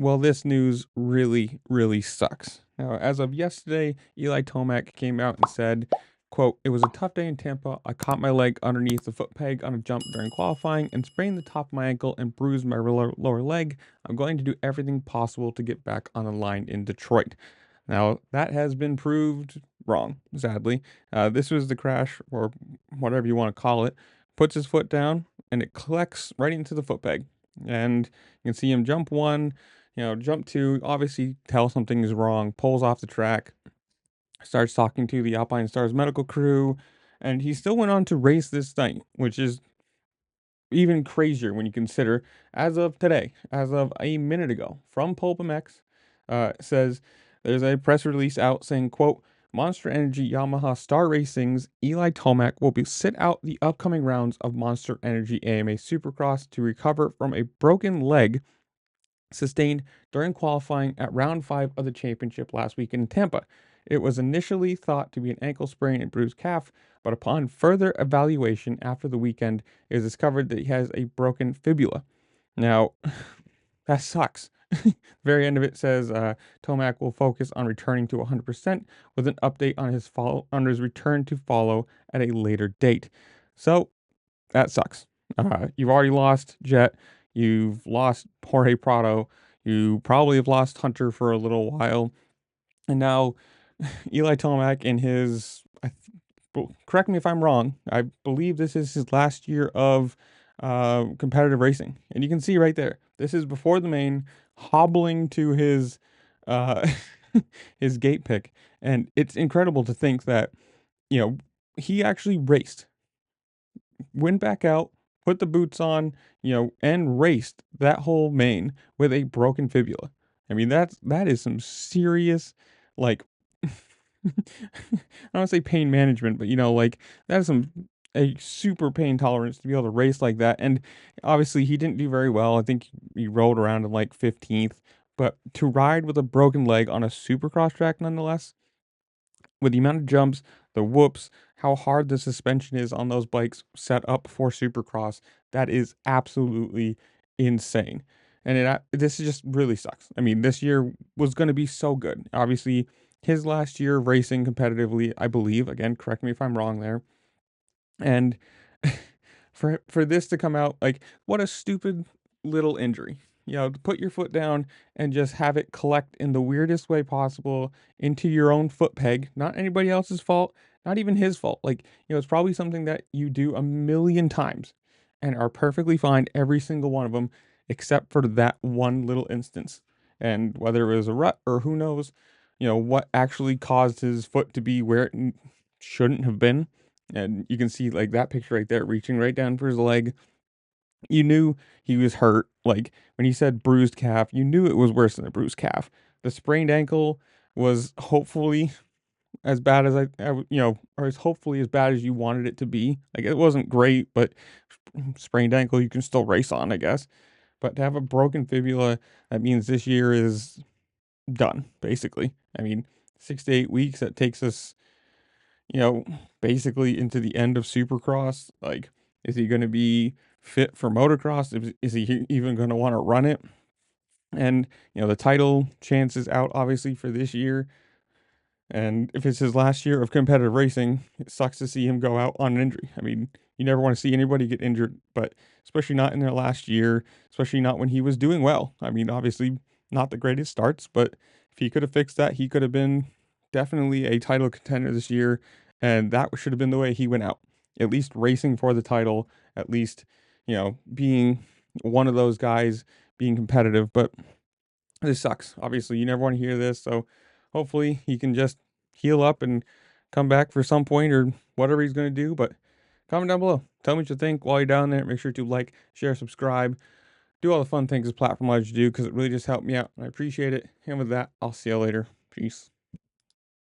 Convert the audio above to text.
Well, this news really, really sucks. Now, as of yesterday, Eli Tomac came out and said, quote, "It was a tough day in Tampa. I caught my leg underneath the foot peg on a jump during qualifying and sprained the top of my ankle and bruised my lower leg. I'm going to do everything possible to get back on the line in Detroit." Now, that has been proved wrong, sadly. This was the crash, or whatever you want to call it. Puts his foot down, and it collects right into the foot peg. And you can see him jump one, jump two, obviously tell something is wrong, pulls off the track, starts talking to the Alpine Stars medical crew, and he still went on to race this night, which is even crazier when you consider, as of today, as of a minute ago, from PulpMX, says there's a press release out saying, quote, "Monster Energy Yamaha Star Racing's Eli Tomac will be sit out the upcoming rounds of Monster Energy AMA Supercross to recover from a broken leg sustained during qualifying at round 5 of the championship last week in Tampa. It was initially thought to be an ankle sprain and bruised calf, but upon further evaluation after the weekend, it was discovered that he has a broken fibula." Now, that sucks. Very end of it says Tomac will focus on returning to 100% with an update on his return to follow at a later date. So that sucks. You've already lost Jet. You've lost Jorge Prado. You probably have lost Hunter for a little while. And now Eli Tomac in his, correct me if I'm wrong, I believe this is his last year of competitive racing. And you can see right there, this is before the main, hobbling to his uh, his gate pick. And it's incredible to think that, he actually raced, went back out, put the boots on, and raced that whole main with a broken fibula. I mean, that is some serious, like, I don't want to say pain management, but like that is a super pain tolerance to be able to race like that. And obviously, he didn't do very well. I think he rolled around in like 15th, but to ride with a broken leg on a supercross track, nonetheless, with the amount of jumps, the whoops, how hard the suspension is on those bikes set up for Supercross, that is absolutely insane. And this just really sucks. I mean, this year was going to be so good. Obviously, his last year of racing competitively, I believe. Again, correct me if I'm wrong there. And for this to come out, like, what a stupid little injury. To put your foot down and just have it collect in the weirdest way possible into your own foot peg, not anybody else's fault, not even his fault. Like, it's probably something that you do a million times and are perfectly fine, every single one of them, except for that one little instance. And whether it was a rut or who knows, what actually caused his foot to be where it shouldn't have been. And you can see like that picture right there, reaching right down for his leg. You knew he was hurt. Like when he said bruised calf, you knew it was worse than a bruised calf. The sprained ankle was hopefully as bad as or as hopefully as bad as you wanted it to be. Like it wasn't great, but sprained ankle you can still race on, I guess. But to have a broken fibula, that means this year is done, basically. I mean, 6 to 8 weeks, that takes us, basically into the end of Supercross. Like, is he going to be fit for motocross? Is he even going to want to run it? And, the title chance is out, obviously, for this year. And if it's his last year of competitive racing, it sucks to see him go out on an injury. I mean, you never want to see anybody get injured, but especially not in their last year, especially not when he was doing well. I mean, obviously, not the greatest starts, but if he could have fixed that, he could have been definitely a title contender this year. And that should have been the way he went out. At least racing for the title, at least, being one of those guys, being competitive. But this sucks. Obviously, you never want to hear this. So hopefully he can just heal up and come back for some point or whatever he's going to do. But comment down below. Tell me what you think while you're down there. Make sure to like, share, subscribe. Do all the fun things this platform allows you to do because it really just helped me out. And I appreciate it. And with that, I'll see you later. Peace.